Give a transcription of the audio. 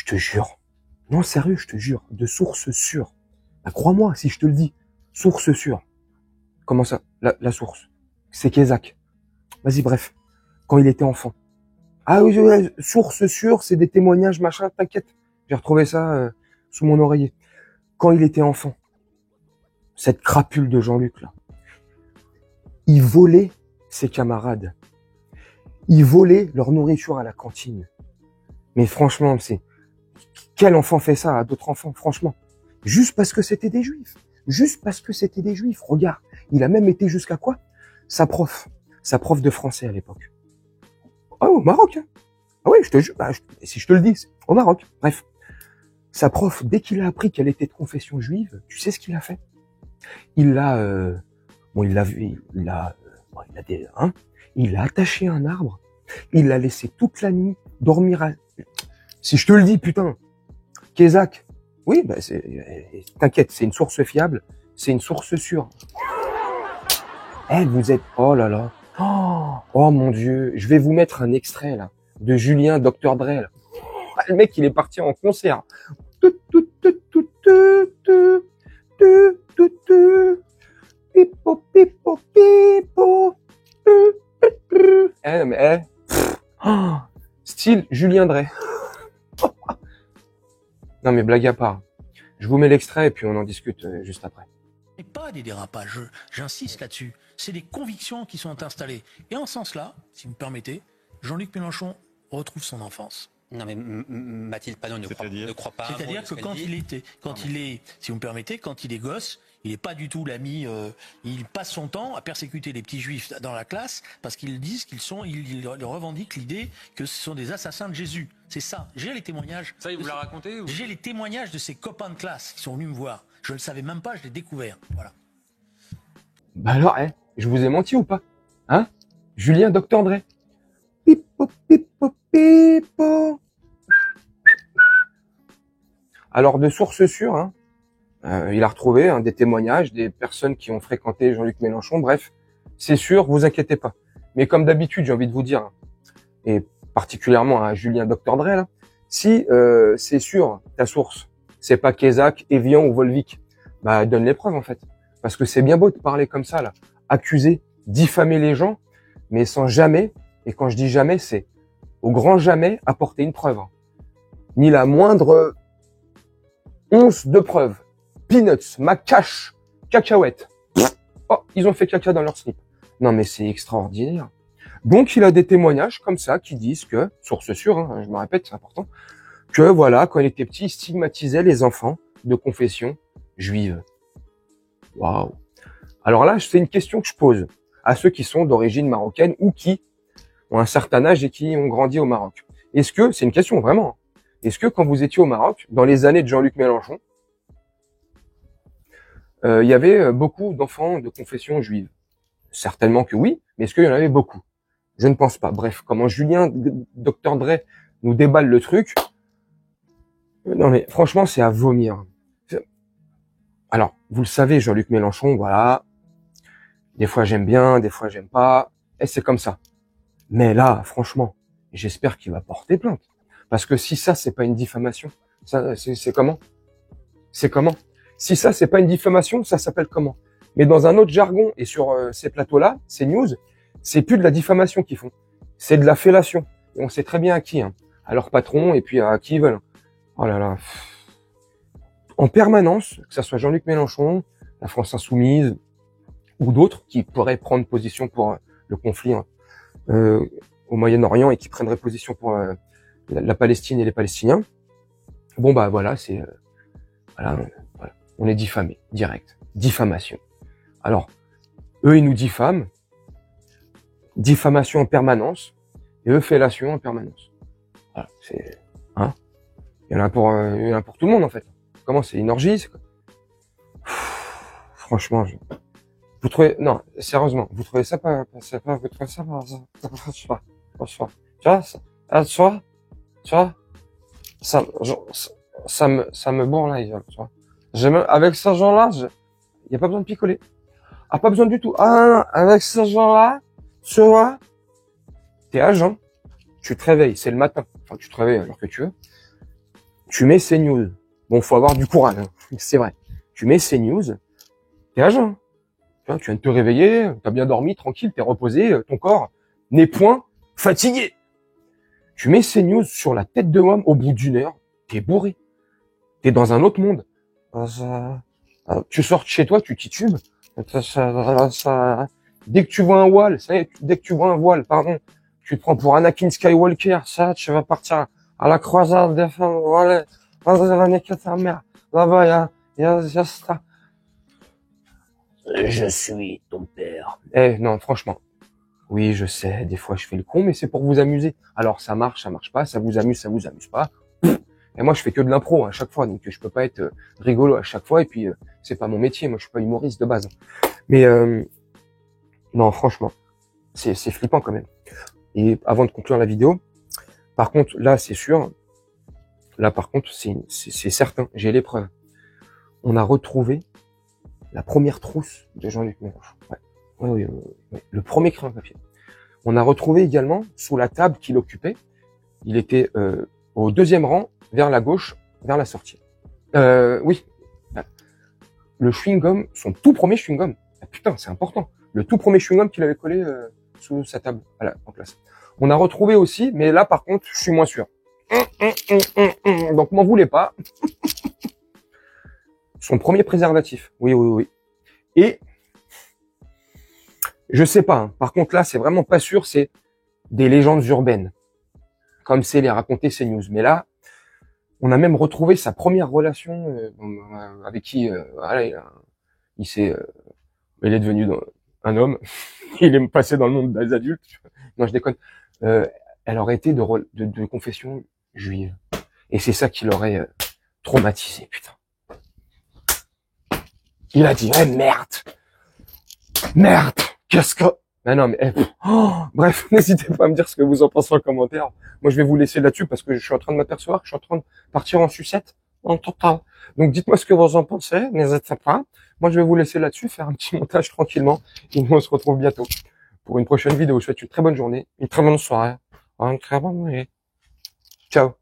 te jure. Non, sérieux, je te jure. De source sûre. Bah, crois-moi, si je te le dis. Source sûre. Comment ça? La source. C'est Kézak. Vas-y, bref. Quand il était enfant. Ah oui, source sûre, c'est des témoignages, machin, t'inquiète. J'ai retrouvé ça sous mon oreiller. Quand il était enfant. Cette crapule de Jean-Luc, là. Il volait ses camarades. Il volait leur nourriture à la cantine. Mais franchement, c'est... Quel enfant fait ça à d'autres enfants, franchement? Juste parce que c'était des juifs. Juste parce que c'était des juifs. Regarde, il a même été jusqu'à quoi? Sa prof de français à l'époque. Ah, au Maroc, hein. Ah oui, je te jure, si je te le dis, c'est au Maroc. Bref. Sa prof, dès qu'il a appris qu'elle était de confession juive, tu sais ce qu'il a fait? Il l'a, il l'a attaché à un arbre. Il l'a laissé toute la nuit dormir Si je te le dis, putain. Kézak. Oui, t'inquiète, c'est une source fiable. C'est une source sûre. Vous êtes, oh là là. Oh mon Dieu. Je vais vous mettre un extrait, là, de Julien Dr. Dre, là. Le mec, il est parti en concert. Pipo, pipo, pipo. Style Julien Dre. Non mais blague à part. Je vous mets l'extrait et puis on en discute juste après. Et pas des dérapages, j'insiste là-dessus. C'est des convictions qui sont installées. Et en ce sens-là, si vous me permettez, Jean-Luc Mélenchon retrouve son enfance. Non mais Mathilde Panot ne croit pas. C'est-à-dire que quand il est, si vous me permettez, quand il est gosse, il n'est pas du tout l'ami. Il passe son temps à persécuter les petits juifs dans la classe parce qu'ils disent ils revendiquent l'idée que ce sont des assassins de Jésus. C'est ça. J'ai les témoignages. Ça, il vous l'a raconté ou... J'ai les témoignages de ses copains de classe qui sont venus me voir. Je ne le savais même pas, je l'ai découvert. Voilà. Bah alors, je vous ai menti ou pas? Hein? Julien Dr. Dre. Pipo, pipo, pipo. Alors, de sources sûres, hein, il a retrouvé des témoignages des personnes qui ont fréquenté Jean-Luc Mélenchon. Bref, c'est sûr, vous inquiétez pas. Mais comme d'habitude, j'ai envie de vous dire, et particulièrement à Julien Dr. Dre, là, si c'est sûr, ta source, c'est pas Kézak, Evian ou Volvic, bah donne les preuves en fait. Parce que c'est bien beau de parler comme ça, là, accuser, diffamer les gens, mais sans jamais, et quand je dis jamais, c'est au grand jamais apporter une preuve. Ni la moindre once de preuve. Peanuts, macache, cacahuètes. Oh, ils ont fait caca dans leur slip. Non mais c'est extraordinaire. Donc il a des témoignages comme ça qui disent que, source sûre, hein, je me répète, c'est important, que voilà, quand il était petit, il stigmatisait les enfants de confession juive. Waouh. Alors là, c'est une question que je pose à ceux qui sont d'origine marocaine ou qui ont un certain âge et qui ont grandi au Maroc. Est-ce que, c'est une question vraiment, est-ce que quand vous étiez au Maroc, dans les années de Jean-Luc Mélenchon, il y avait beaucoup d'enfants de confession juive? Certainement que oui, mais est-ce qu'il y en avait beaucoup? Je ne pense pas. Bref, comment Julien Dr. Dre nous déballe le truc. Non mais franchement, c'est à vomir. Alors, vous le savez, Jean-Luc Mélenchon, voilà. Des fois j'aime bien, des fois j'aime pas. Et c'est comme ça. Mais là, franchement, j'espère qu'il va porter plainte. Parce que si ça, c'est pas une diffamation, ça, c'est comment? C'est comment? Si ça, c'est pas une diffamation, ça s'appelle comment? Mais dans un autre jargon, et sur ces plateaux-là, ces news, c'est plus de la diffamation qu'ils font. C'est de la fellation. Et on sait très bien à qui, hein. À leur patron et puis à qui ils veulent. Oh là là. En permanence, que ça soit Jean-Luc Mélenchon, la France Insoumise, ou d'autres qui pourraient prendre position pour le conflit au Moyen-Orient et qui prendraient position pour la Palestine et les Palestiniens. Bon bah voilà, c'est voilà, on est diffamé, direct, diffamation. Alors, eux ils nous diffament, diffamation en permanence, et eux fellation en permanence. Voilà, c'est il y en a pour tout le monde en fait. Comment c'est une orgie? Franchement, vous trouvez, non, sérieusement, vous trouvez ça pas, vous trouvez ça pas, tu vois, ça me bourre là, tu vois. Avec ces gens-là, y a pas besoin de picoler. Ah, pas besoin du tout. Ah, avec ces gens-là, tu vois, t'es agent, tu te réveilles, c'est le matin. Enfin, tu te réveilles alors que tu veux. Tu mets CNews. Bon, faut avoir du courage, hein. C'est vrai. Tu mets CNews, t'es à jeun. Tu viens de te réveiller, t'as bien dormi, tranquille, t'es reposé, ton corps n'est point fatigué. Tu mets CNews sur la tête de homme, au bout d'une heure, t'es bourré. T'es dans un autre monde. Tu sors de chez toi, tu titubes. Dès que tu vois un voile, pardon, tu te prends pour Anakin Skywalker, ça, tu vas partir à la croisade des femmes, voilà, ta mère. Là-bas, il y a ça. Je suis ton père. Non, franchement. Oui, je sais, des fois je fais le con, mais c'est pour vous amuser. Alors ça marche pas, ça vous amuse pas. Et moi je fais que de l'impro à chaque fois, donc je peux pas être rigolo à chaque fois, et puis c'est pas mon métier, moi je suis pas humoriste de base. Mais non, franchement, c'est flippant quand même. Et avant de conclure la vidéo, par contre, là c'est sûr, là par contre c'est certain, j'ai les preuves. On a retrouvé la première trousse de Jean-Luc Mélenchon. Oui, le premier crayon papier. On a retrouvé également sous la table qu'il occupait. Il était au deuxième rang, vers la gauche, vers la sortie. Oui, le chewing-gum, son tout premier chewing-gum. Ah, putain, c'est important. Le tout premier chewing-gum qu'il avait collé sous sa table en classe. On a retrouvé aussi, mais là par contre, je suis moins sûr. Donc m'en voulez pas. Son premier préservatif. Oui. Et je sais pas. Hein. Par contre là, c'est vraiment pas sûr. C'est des légendes urbaines, comme c'est les raconter CNews. Mais là, on a même retrouvé sa première relation avec qui, voilà, il est devenu un homme. Il est passé dans le monde des adultes. Non, je déconne. Elle aurait été de confession juive. Et c'est ça qui l'aurait traumatisé, putain. Il a dit, merde, qu'est-ce que... Non, mais, bref, n'hésitez pas à me dire ce que vous en pensez en commentaire. Moi, je vais vous laisser là-dessus parce que je suis en train de m'apercevoir que je suis en train de partir en sucette en total. Donc, dites-moi ce que vous en pensez, n'hésitez pas. Moi, je vais vous laisser là-dessus, faire un petit montage tranquillement. Et nous, on se retrouve bientôt pour une prochaine vidéo. Je vous souhaite une très bonne journée, une très bonne soirée, une très bonne nuit. Ciao.